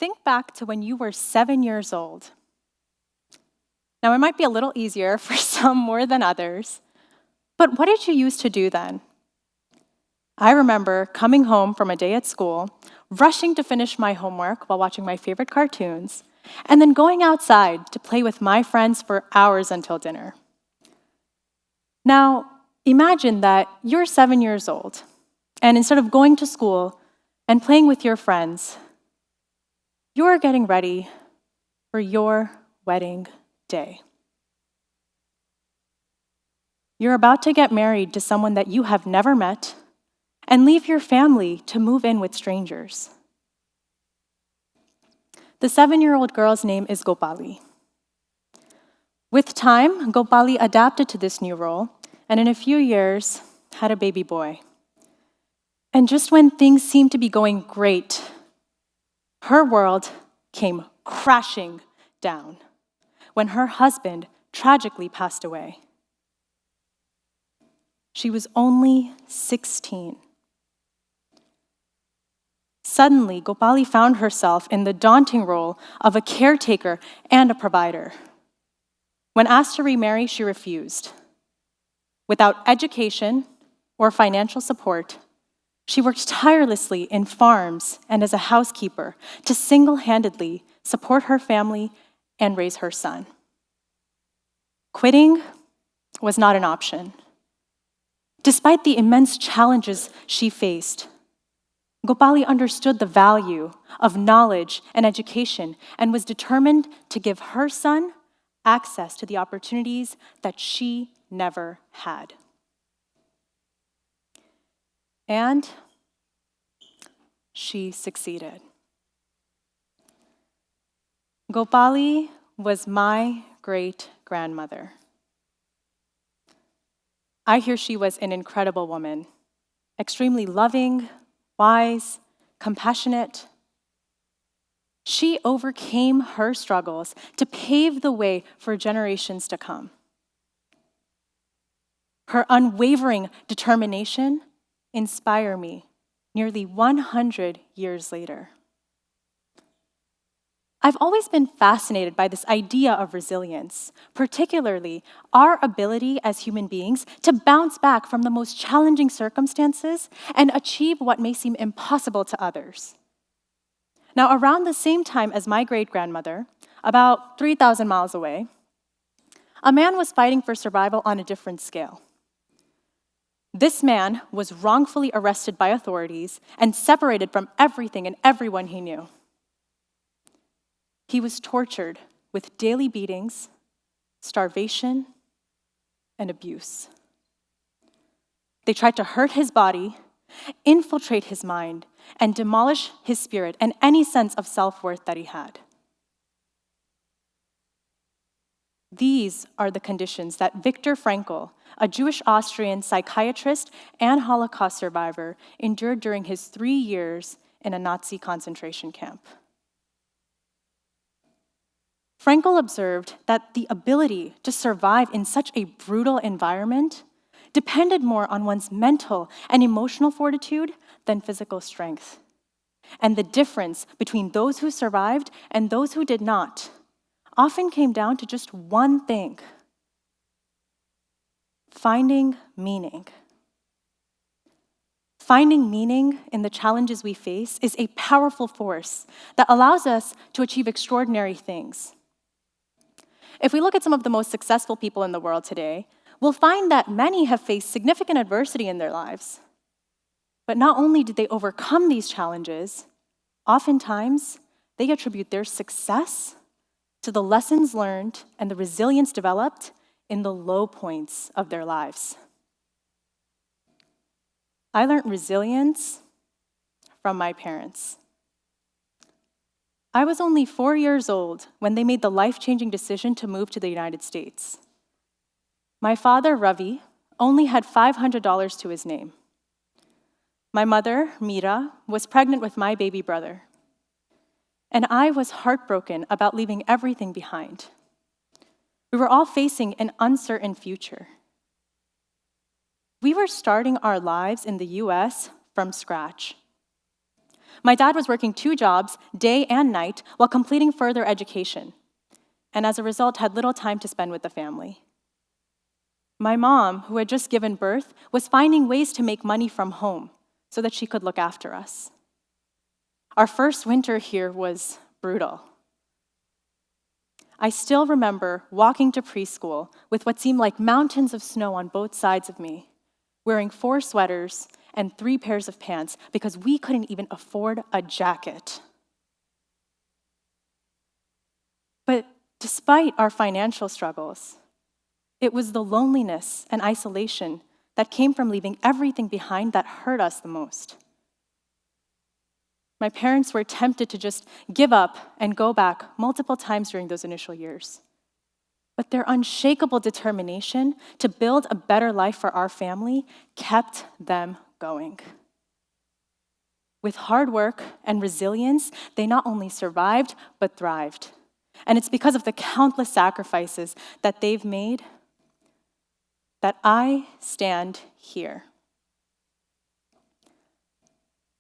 Think back to when you were 7 years old. Now, it might be a little easier for some more than others, but what did you used to do then? I remember coming home from a day at school, rushing to finish my homework while watching my favorite cartoons, and then going outside to play with my friends for hours until dinner. Now, imagine that you're 7 years old, and instead of going to school and playing with your friends, you're getting ready for your wedding day. You're about to get married to someone that you have never met and leave your family to move in with strangers. The 7-year-old girl's name is Gopali. With time, Gopali adapted to this new role, and in a few years, had a baby boy. And just when things seemed to be going great, her world came crashing down when her husband tragically passed away. She was only 16. Suddenly, Gopali found herself in the daunting role of a caretaker and a provider. When asked to remarry, she refused. Without education or financial support, she worked tirelessly in farms and as a housekeeper to single-handedly support her family and raise her son. Quitting was not an option. Despite the immense challenges she faced, Gopali understood the value of knowledge and education and was determined to give her son access to the opportunities that she never had. And she succeeded. Gopali was my great-grandmother. I hear she was an incredible woman, extremely loving, wise, compassionate. She overcame her struggles to pave the way for generations to come. Her unwavering determination inspires me nearly 100 years later. I've always been fascinated by this idea of resilience, particularly our ability as human beings to bounce back from the most challenging circumstances and achieve what may seem impossible to others. Now, around the same time as my great-grandmother, about 3,000 miles away, a man was fighting for survival on a different scale. This man was wrongfully arrested by authorities and separated from everything and everyone he knew. He was tortured with daily beatings, starvation, and abuse. They tried to hurt his body, infiltrate his mind, and demolish his spirit and any sense of self-worth that he had. These are the conditions that Viktor Frankl, a Jewish Austrian psychiatrist and Holocaust survivor, endured during his 3 years in a Nazi concentration camp. Frankl observed that the ability to survive in such a brutal environment depended more on one's mental and emotional fortitude than physical strength. And the difference between those who survived and those who did not often came down to just one thing: finding meaning. Finding meaning in the challenges we face is a powerful force that allows us to achieve extraordinary things. If we look at some of the most successful people in the world today, we'll find that many have faced significant adversity in their lives. But not only did they overcome these challenges, oftentimes they attribute their success to the lessons learned and the resilience developed in the low points of their lives. I learned resilience from my parents. I was only 4 years old when they made the life-changing decision to move to the United States. My father, Ravi, only had $500 to his name. My mother, Mira, was pregnant with my baby brother. And I was heartbroken about leaving everything behind. We were all facing an uncertain future. We were starting our lives in the US from scratch. My dad was working 2 jobs, day and night, while completing further education, and as a result had little time to spend with the family. My mom, who had just given birth, was finding ways to make money from home so that she could look after us. Our first winter here was brutal. I still remember walking to preschool with what seemed like mountains of snow on both sides of me, wearing 4 sweaters and 3 pairs of pants because we couldn't even afford a jacket. But despite our financial struggles, it was the loneliness and isolation that came from leaving everything behind that hurt us the most. My parents were tempted to just give up and go back multiple times during those initial years. But their unshakable determination to build a better life for our family kept them going. With hard work and resilience, they not only survived, but thrived. And it's because of the countless sacrifices that they've made that I stand here.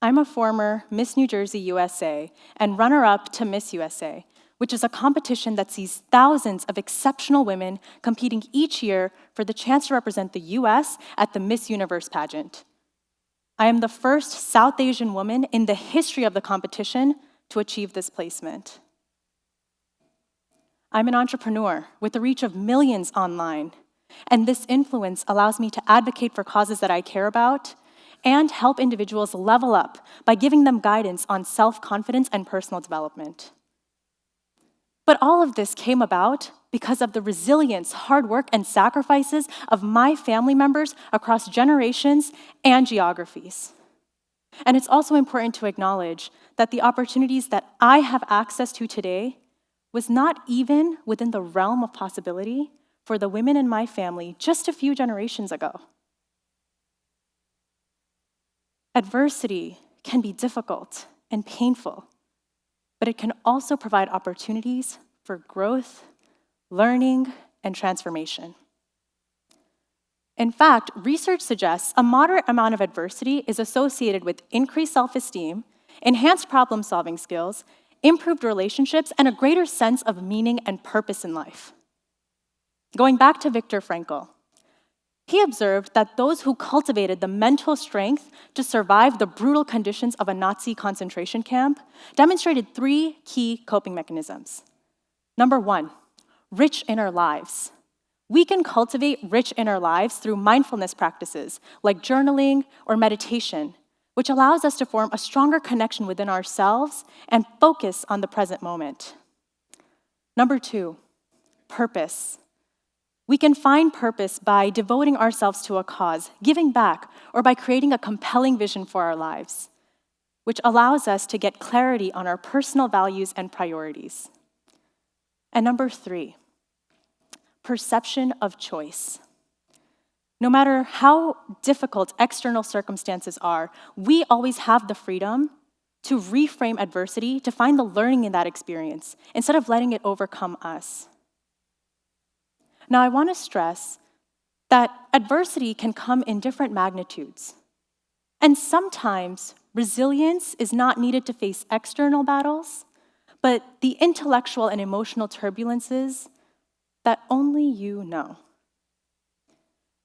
I'm a former Miss New Jersey USA and runner-up to Miss USA, which is a competition that sees thousands of exceptional women competing each year for the chance to represent the US at the Miss Universe pageant. I am the first South Asian woman in the history of the competition to achieve this placement. I'm an entrepreneur with the reach of millions online, and this influence allows me to advocate for causes that I care about and help individuals level up by giving them guidance on self-confidence and personal development. But all of this came about because of the resilience, hard work, and sacrifices of my family members across generations and geographies. And it's also important to acknowledge that the opportunities that I have access to today was not even within the realm of possibility for the women in my family just a few generations ago. Adversity can be difficult and painful, but it can also provide opportunities for growth, learning, and transformation. In fact, research suggests a moderate amount of adversity is associated with increased self-esteem, enhanced problem-solving skills, improved relationships, and a greater sense of meaning and purpose in life. Going back to Viktor Frankl, he observed that those who cultivated the mental strength to survive the brutal conditions of a Nazi concentration camp demonstrated 3 key coping mechanisms. Number 1, rich inner lives. We can cultivate rich inner lives through mindfulness practices like journaling or meditation, which allows us to form a stronger connection within ourselves and focus on the present moment. Number 2, purpose. We can find purpose by devoting ourselves to a cause, giving back, or by creating a compelling vision for our lives, which allows us to get clarity on our personal values and priorities. And number 3, perception of choice. No matter how difficult external circumstances are, we always have the freedom to reframe adversity to find the learning in that experience instead of letting it overcome us. Now, I want to stress that adversity can come in different magnitudes. And sometimes resilience is not needed to face external battles, but the intellectual and emotional turbulences that only you know.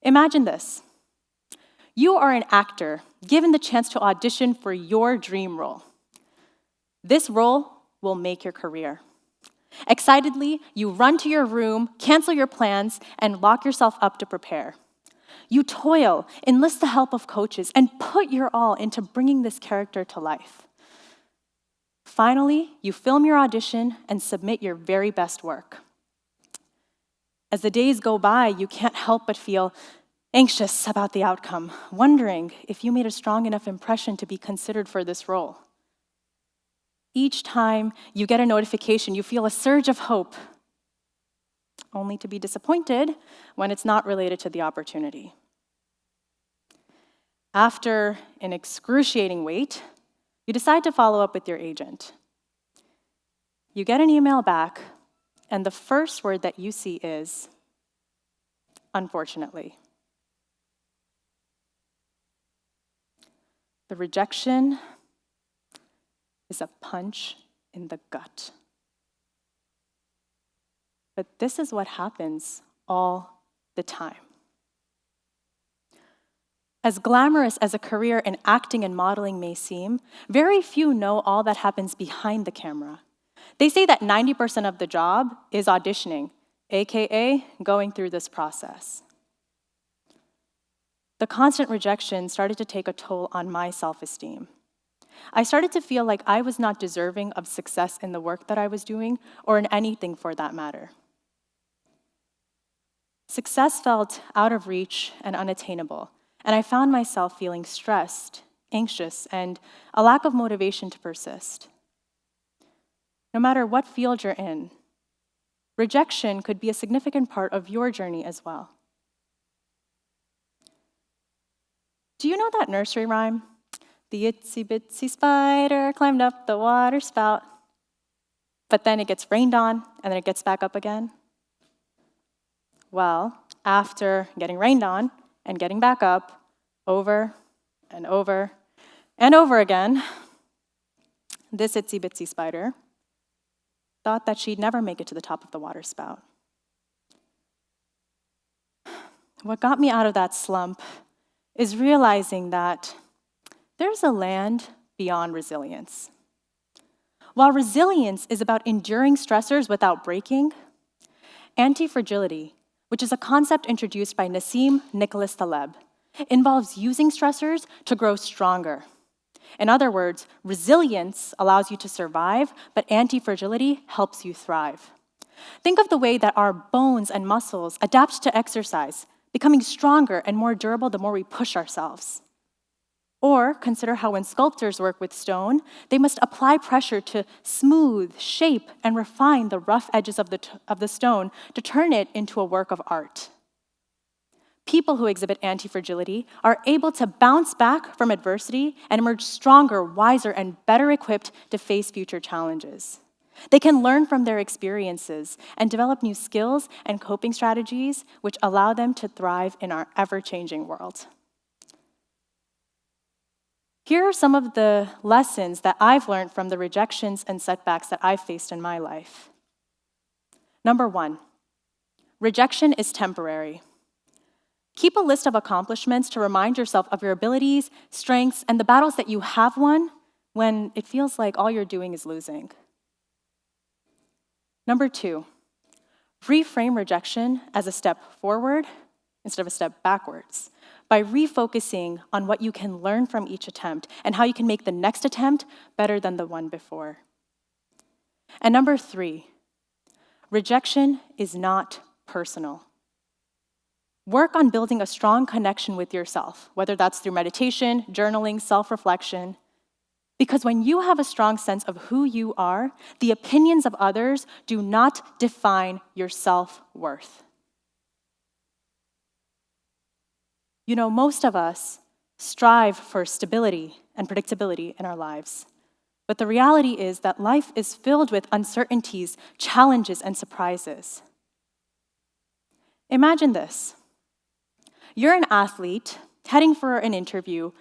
Imagine this. You are an actor given the chance to audition for your dream role. This role will make your career. Excitedly, you run to your room, cancel your plans, and lock yourself up to prepare. You toil, enlist the help of coaches, and put your all into bringing this character to life. Finally, you film your audition and submit your very best work. As the days go by, you can't help but feel anxious about the outcome, wondering if you made a strong enough impression to be considered for this role. Each time you get a notification, you feel a surge of hope, only to be disappointed when it's not related to the opportunity. After an excruciating wait, you decide to follow up with your agent. You get an email back, and the first word that you see is, unfortunately. The rejection is a punch in the gut. But this is what happens all the time. As glamorous as a career in acting and modeling may seem, very few know all that happens behind the camera. They say that 90% of the job is auditioning, aka going through this process. The constant rejection started to take a toll on my self-esteem. I started to feel like I was not deserving of success in the work that I was doing, or in anything for that matter. Success felt out of reach and unattainable, and I found myself feeling stressed, anxious, and a lack of motivation to persist. No matter what field you're in, rejection could be a significant part of your journey as well. Do you know that nursery rhyme? The itsy bitsy spider climbed up the water spout, but then it gets rained on, and then it gets back up again. Well, after getting rained on and getting back up over and over and over again, this itsy bitsy spider thought that she'd never make it to the top of the water spout. What got me out of that slump is realizing that there's a land beyond resilience. While resilience is about enduring stressors without breaking, anti-fragility, which is a concept introduced by Nassim Nicholas Taleb, involves using stressors to grow stronger. In other words, resilience allows you to survive, but anti-fragility helps you thrive. Think of the way that our bones and muscles adapt to exercise, becoming stronger and more durable the more we push ourselves. Or consider how when sculptors work with stone, they must apply pressure to smooth, shape, and refine the rough edges of the stone to turn it into a work of art. People who exhibit anti-fragility are able to bounce back from adversity and emerge stronger, wiser, and better equipped to face future challenges. They can learn from their experiences and develop new skills and coping strategies which allow them to thrive in our ever-changing world. Here are some of the lessons that I've learned from the rejections and setbacks that I've faced in my life. Number 1, rejection is temporary. Keep a list of accomplishments to remind yourself of your abilities, strengths, and the battles that you have won when it feels like all you're doing is losing. Number 2, reframe rejection as a step forward instead of a step backwards by refocusing on what you can learn from each attempt and how you can make the next attempt better than the one before. And number 3, rejection is not personal. Work on building a strong connection with yourself, whether that's through meditation, journaling, self-reflection, because when you have a strong sense of who you are, the opinions of others do not define your self-worth. You know, most of us strive for stability and predictability in our lives. But the reality is that life is filled with uncertainties, challenges, and surprises. Imagine this. You're an athlete heading for an interview,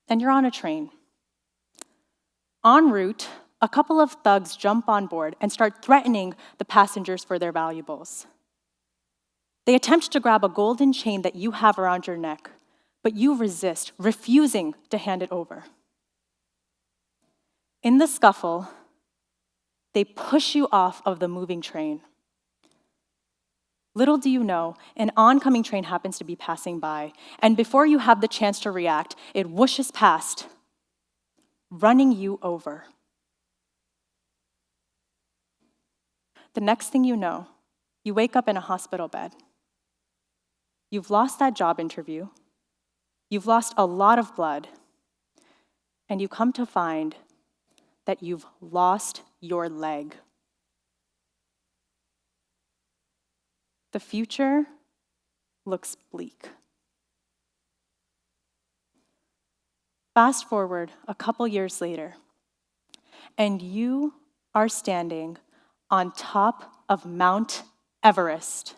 and you're on a train. En route, a couple of thugs jump on board and start threatening the passengers for their valuables. They attempt to grab a golden chain that you have around your neck, but you resist, refusing to hand it over. In the scuffle, they push you off of the moving train. Little do you know, an oncoming train happens to be passing by, and before you have the chance to react, it whooshes past, running you over. The next thing you know, you wake up in a hospital bed. You've lost that job interview. You've lost a lot of blood. And you come to find that you've lost your leg. The future looks bleak. Fast forward a couple years later, and you are standing on top of Mount Everest.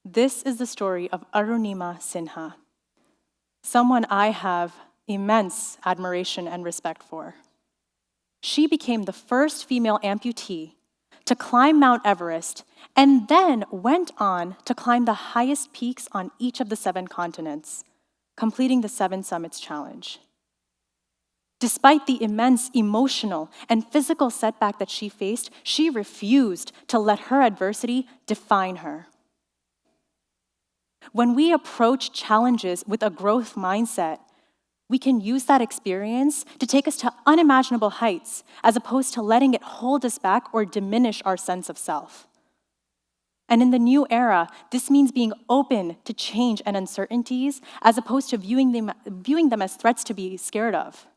This is the story of Arunima Sinha, someone I have immense admiration and respect for. She became the first female amputee to climb Mount Everest and then went on to climb the highest peaks on each of the 7 continents, completing the 7 Summits Challenge. Despite the immense emotional and physical setback that she faced, she refused to let her adversity define her. When we approach challenges with a growth mindset, we can use that experience to take us to unimaginable heights, as opposed to letting it hold us back or diminish our sense of self. And in the new era, this means being open to change and uncertainties, as opposed to viewing them as threats to be scared of.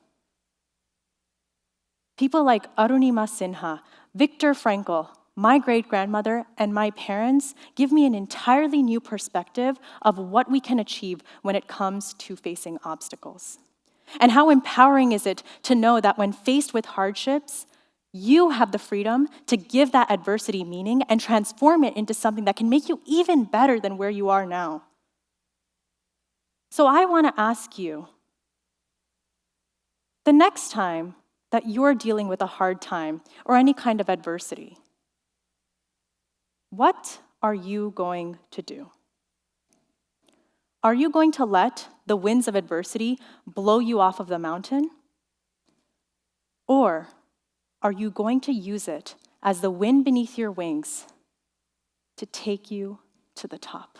People like Arunima Sinha, Viktor Frankl, my great-grandmother, and my parents give me an entirely new perspective of what we can achieve when it comes to facing obstacles. And how empowering is it to know that when faced with hardships, you have the freedom to give that adversity meaning and transform it into something that can make you even better than where you are now. So I want to ask you, the next time that you're dealing with a hard time or any kind of adversity, what are you going to do? Are you going to let the winds of adversity blow you off of the mountain? Or are you going to use it as the wind beneath your wings to take you to the top?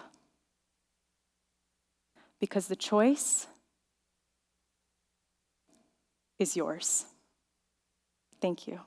Because the choice is yours. Thank you.